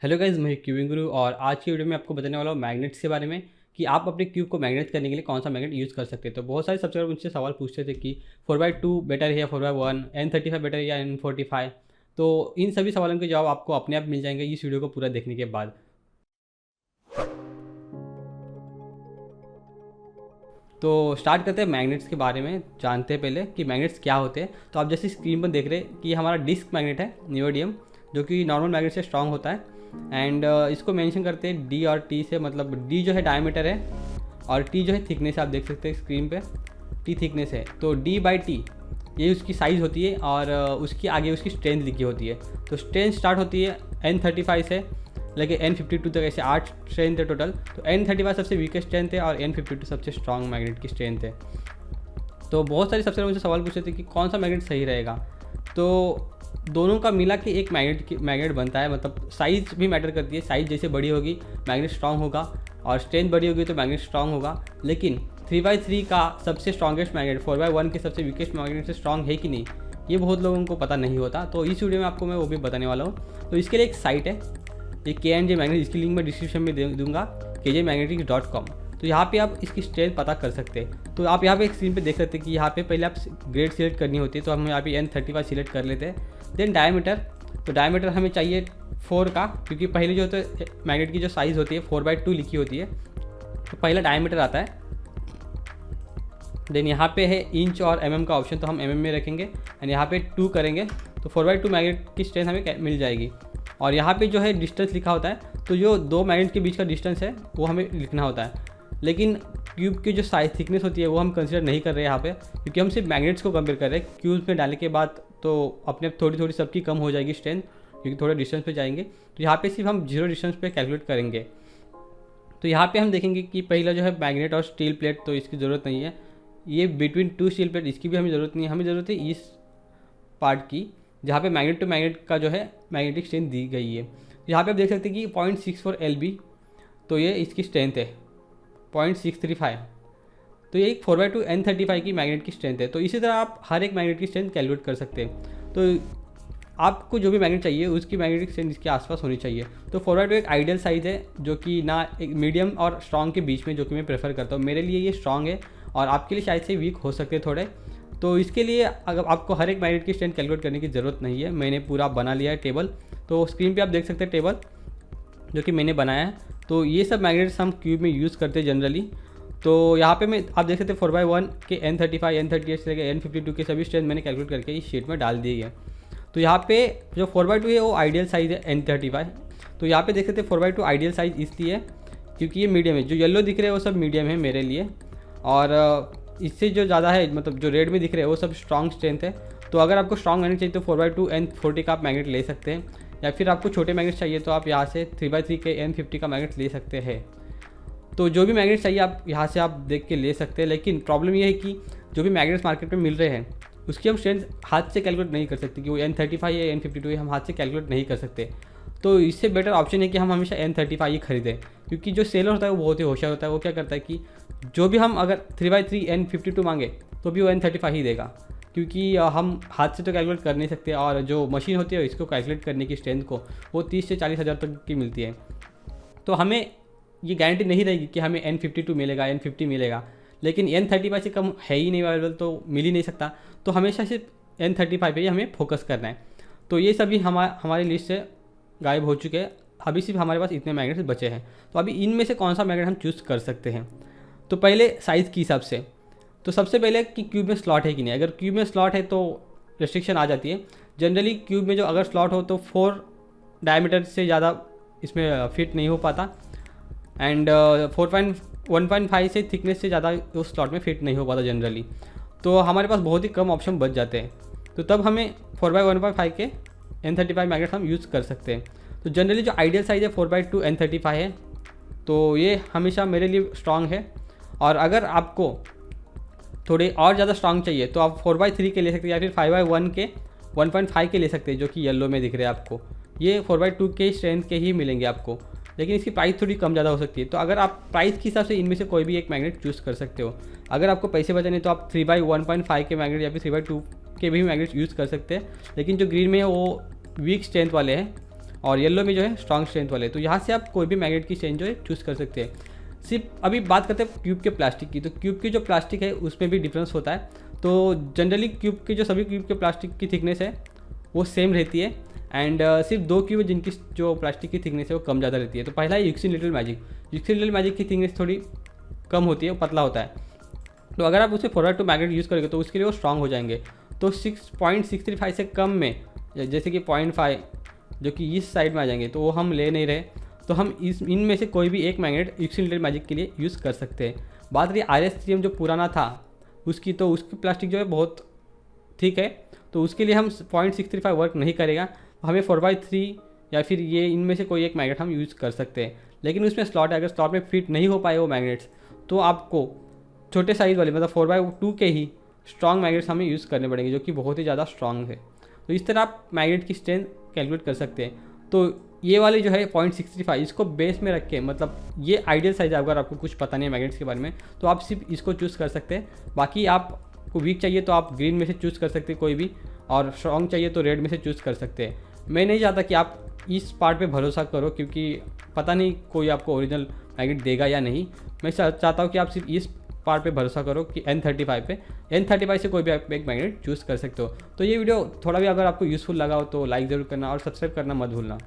Hello guys, मैं cubing गुरु और आज की वीडियो में आपको बताने वाला हूँ मैग्नेट्स के बारे में कि आप अपने क्यूब को मैग्नेट करने के लिए कौन सा मैग्नेट यूज़ कर सकते हैं। तो बहुत सारे सब्सक्राइबर मुझसे सवाल पूछते थे कि 4x2 बेटर है या 4x1, N35 बेटर है या N45। तो इन सभी सवालों के जवाब आपको अपने आप मिल जाएंगे इस वीडियो को पूरा देखने के बाद। तो स्टार्ट करते हैं मैग्नेट्स के बारे में जानते हैं पहले कि मैग्नेट्स क्या होते हैं। तो आप जैसे स्क्रीन पर देख रहे हैं कि हमारा डिस्क मैग्नेट है नियोडियम, जो कि नॉर्मल मैग्नेट से स्ट्रांग होता है। एंड इसको मेंशन करते हैं डी और टी से, मतलब डी जो है डायमीटर है और टी जो है थिकनेस है। आप देख सकते हैं स्क्रीन पे टी थिकनेस है, तो डी बाई टी ये उसकी साइज़ होती है और उसकी आगे उसकी स्ट्रेंथ लिखी होती है। तो स्ट्रेंथ स्टार्ट होती है N35 से लेके N52 तक, ऐसे 8 स्ट्रेंथ है टोटल। तो N35 सबसे वीकेस्ट स्ट्रेंथ है और N52 सबसे स्ट्रॉन्ग मैग्नेट की स्ट्रेंथ है। तो बहुत सारे सबसे मुझे सवाल पूछे थे कि कौन सा मैग्नेट सही रहेगा। तो दोनों का मिला के एक मैग्नेट बनता है, मतलब साइज़ भी मैटर करती है। साइज़ जैसे बड़ी होगी मैग्नेट स्ट्रांग होगा और स्ट्रेंथ बड़ी होगी तो मैग्नेट स्ट्रांग होगा। लेकिन 3x3 का सबसे स्ट्रॉन्गेस्ट मैग्नेट 4x1 के सबसे वीकेस्ट मैग्नेट से स्ट्रॉन्ग है कि नहीं, ये बहुत लोगों को पता नहीं होता। तो इस वीडियो में आपको मैं वो भी बताने वाला हूँ। तो इसके लिए एक साइट है, ये KNJ मैग्नेट, इसकी लिंक मैं डिस्क्रिप्शन में दे दूँगा, kjmagnetics.com। तो यहाँ पे आप इसकी स्ट्रेंथ पता कर सकते हैं। तो आप यहाँ पे एक स्क्रीन पे देख सकते हैं कि यहाँ पे पहले आप ग्रेड सिलेक्ट करनी होती है। तो हम यहाँ पे N35 सिलेक्ट कर लेते हैं। देन डायमीटर, तो डायमीटर हमें चाहिए 4 का, क्योंकि पहले जो होता है मैग्नेट की जो साइज़ होती है 4/2 लिखी होती है। तो पहला डायमीटर आता है। देन यहाँ पे है इंच और mm का ऑप्शन, तो हम mm में रखेंगे एंड यहाँ पे 2 करेंगे तो 4/2 मैग्नेट की स्ट्रेंथ हमें मिल जाएगी। और यहाँ पे जो है डिस्टेंस लिखा होता है, तो जो दो मैग्नेट के बीच का डिस्टेंस है वो हमें लिखना होता है। लेकिन क्यूब की जो साइज थिकनेस होती है वो हम कंसिडर नहीं कर रहे हैं यहाँ पे, क्योंकि हम सिर्फ मैग्नेट्स को कंपेयर कर रहे हैं। क्यूब में डालने के बाद तो अपने थोड़ी थोड़ी सबकी कम हो जाएगी स्ट्रेंथ, क्योंकि थोड़े डिस्टेंस पे जाएंगे। तो यहाँ पे सिर्फ हम 0 डिस्टेंस पे कैलकुलेट करेंगे। तो यहाँ पे हम देखेंगे कि पहला जो है मैग्नेट और स्टील प्लेट, तो इसकी ज़रूरत नहीं है। ये बिटवीन 2 स्टील प्लेट, इसकी भी हमें ज़रूरत नहीं है। हमें ज़रूरत है इस पार्ट की जहाँ पे मैग्नेट टू मैग्नेट का जो है मैग्नेटिक स्ट्रेंथ दी गई है। यहाँ पे आप देख सकते हैं कि 0.64 LB, तो ये इसकी स्ट्रेंथ है 0.635। तो ये एक 4/2 N35 की मैग्नेट की स्ट्रेंथ है। तो इसी तरह आप हर एक मैग्नेट की स्ट्रेंथ कैलकुलेट कर सकते हैं। तो आपको जो भी मैग्नेट चाहिए उसकी मैग्नेटिक स्ट्रेंथ इसके आसपास होनी चाहिए। तो 4/2 एक आइडियल साइज़ है, जो कि ना एक मीडियम और स्ट्रॉन्ग के बीच में, जो कि मैं प्रेफर करता हूँ। मेरे लिए ये स्ट्रॉन्ग है और आपके लिए शायद से वीक हो सकते हैं थोड़े। तो इसके लिए अगर आपको हर एक मैग्नेट की स्ट्रेंथ कैलकुलेट करने की ज़रूरत नहीं है। मैंने पूरा बना लिया है टेबल। तो स्क्रीन पे आप देख सकते हैं टेबल जो कि मैंने बनाया है। तो ये सब मैग्नेट्स हम क्यूब में यूज़ करते हैं जनरली। तो यहाँ पे मैं आप देख सकते हैं 4/1 के N35 N38 से लेकर N52 के सभी स्ट्रेंथ मैंने कैलकुलेट करके इस शीट में डाल दी है। तो यहाँ पे जो 4/2 है वो आइडियल साइज़ है N35। तो यहाँ पे देख सकते हैं 4/2 आइडियल साइज़ इसलिए है क्योंकि ये मीडियम है। जो येलो दिख रहे हैं वो सब मीडियम है मेरे लिए, और इससे जो ज़्यादा है, मतलब जो रेड में दिख रहे हैं वो सब स्ट्रॉन्ग स्ट्रेंथ है। तो अगर आपको स्ट्रॉन्ग मैग्नेट चाहिए तो 4/2 N40 का आप मैग्नेट ले सकते हैं, या फिर आपको छोटे मैग्नेट चाहिए तो आप यहाँ से 3/3 के N50 का मैग्नेट ले सकते हैं। तो जो भी मैग्नेट चाहिए आप यहाँ से आप देख के ले सकते हैं। लेकिन प्रॉब्लम ये है कि जो भी मैग्नेट्स मार्केट में मिल रहे हैं उसकी हम स्ट्रेंथ हाथ से कैलकुलेट नहीं कर सकते, कि वो N35 या N52 है, हम हाथ से कैलकुलेट नहीं कर सकते। तो इससे बेटर ऑप्शन है कि हम हमेशा N35 ही खरीदें, क्योंकि जो सेलर होता है वो बहुत ही होशियार होता है। वो क्या करता है कि जो भी हम अगर 3/3 N52 मांगे तो भी वो N35 ही देगा, क्योंकि हम हाथ से तो कैलकुलेट कर नहीं सकते। और जो मशीन होती है इसको कैलकुलेट करने की स्ट्रेंथ को वो 30 से 40 हज़ार तक की मिलती है। तो हमें ये गारंटी नहीं रहेगी कि हमें N52 मिलेगा, N50 मिलेगा। लेकिन N35 से कम है ही नहीं अवेलेबल, तो मिल ही नहीं सकता। तो हमेशा सिर्फ N35 पे ही हमें फोकस करना है। तो ये सभी हमारी लिस्ट से गायब हो चुके हैं। अभी सिर्फ हमारे पास इतने मैग्नेट्स बचे हैं। तो अभी इनमें से कौन सा मैग्नेट हम चूज़ कर सकते हैं। तो पहले साइज़ के हिसाब से, तो सबसे पहले कि क्यूब में स्लॉट है कि नहीं। अगर क्यूब में स्लॉट है तो रेस्ट्रिक्शन आ जाती है। जनरली क्यूब में जो अगर स्लॉट हो तो 4 डायमीटर से ज़्यादा इसमें फिट नहीं हो पाता, एंड 1.5 से थिकनेस से ज़्यादा उस स्लॉट में फिट नहीं हो पाता जनरली। तो हमारे पास बहुत ही कम ऑप्शन बच जाते हैं। तो तब हमें 4/1.5 के N35 मैग्नेट हम यूज़ कर सकते हैं। तो जनरली जो आइडियल साइज़ है 4/2 N35 है, तो ये हमेशा मेरे लिए स्ट्रॉन्ग है। और अगर आपको थोड़े और ज़्यादा स्ट्रॉन्ग चाहिए तो आप 4/3 के ले सकते हैं, या फिर 5/1 के 1.5 के ले सकते हैं, जो कि येलो में दिख रहे हैं आपको। ये 4/2 के स्ट्रेंथ के ही मिलेंगे आपको, लेकिन इसकी प्राइस थोड़ी कम ज़्यादा हो सकती है। तो अगर आप प्राइस के हिसाब से इनमें से कोई भी एक मैग्नेट चूज़ कर सकते हो। अगर आपको पैसे बचाने तो आप 3/1.5 के मैग्नेट या फिर 3/2 के भी मैग्नेट यूज़ कर सकते हैं। लेकिन जो ग्रीन में है वो वीक स्ट्रेंथ वाले हैं और येलो में जो है स्ट्रॉन्ग स्ट्रेंथ वाले। तो यहाँ से आप कोई भी मैग्नेट की चेन जो है चूज़ कर सकते हैं। सिर्फ अभी बात करते हैं क्यूब के प्लास्टिक की। तो क्यूब की जो प्लास्टिक है उसमें भी डिफरेंस होता है। तो जनरली क्यूब के जो सभी क्यूब के प्लास्टिक की थिकनेस है वो सेम रहती है, एंड सिर्फ 2 क्यूब जिनकी जो प्लास्टिक की थिकनेस है वो कम ज़्यादा रहती है। तो पहला है यूक्सिन लिटिल मैजिक। यूक्सिन लिटिल मैजिक की थिकनेस थोड़ी कम होती है, वो पतला होता है। तो अगर आप उसे फॉरवर्ड टू मैग्नेट यूज़ करोगे तो उसके लिए वो स्ट्रांग हो जाएंगे। तो 6.635 से कम में, जैसे कि 0.5 जो कि इस साइड में आ जाएंगे, तो वो हम ले नहीं रहे। तो हम इनमें से कोई भी एक मैग्नेट यूक्सिन लिटिल मैजिक के लिए यूज़ कर सकते हैं। बात रही RS3M जो पुराना था उसकी, तो उसकी प्लास्टिक जो है बहुत ठीक है, तो उसके लिए हम 0.635 वर्क नहीं करेगा। हमें 4/3 या फिर ये इनमें से कोई एक मैग्नेट हम यूज़ कर सकते हैं। लेकिन उसमें स्लॉट है, अगर स्लॉट में फिट नहीं हो पाए वो मैग्नेट्स, तो आपको छोटे साइज़ वाले मतलब 4/2 के ही स्ट्रॉन्ग मैग्नेट्स हमें यूज़ करने पड़ेंगे, जो कि बहुत ही ज़्यादा स्ट्रॉन्ग है। तो इस तरह आप मैग्नेट की स्ट्रेंथ कैलकुलेट कर सकते हैं। तो ये वाले जो है 0.635 इसको बेस में रख के, मतलब ये आइडियल साइज़ है। अगर आपको कुछ पता नहीं है मैग्नेट्स के बारे में तो आप सिर्फ इसको चूज़ कर सकते हैं। बाकी आपको वीक चाहिए तो आप ग्रीन में से चूज़ कर सकते हैं कोई भी, और स्ट्रॉन्ग चाहिए तो रेड में से चूज़ कर सकते हैं। मैं नहीं चाहता कि आप इस पार्ट पे भरोसा करो, क्योंकि पता नहीं कोई आपको ओरिजिनल मैग्नेट देगा या नहीं। मैं चाहता हूँ कि आप सिर्फ इस पार्ट पे भरोसा करो कि N35 पे, N35 से कोई भी आप एक मैग्नेट चूज़ कर सकते हो। तो ये वीडियो थोड़ा भी अगर आपको यूज़फुल लगा हो तो लाइक ज़रूर करना और सब्सक्राइब करना मत भूलना।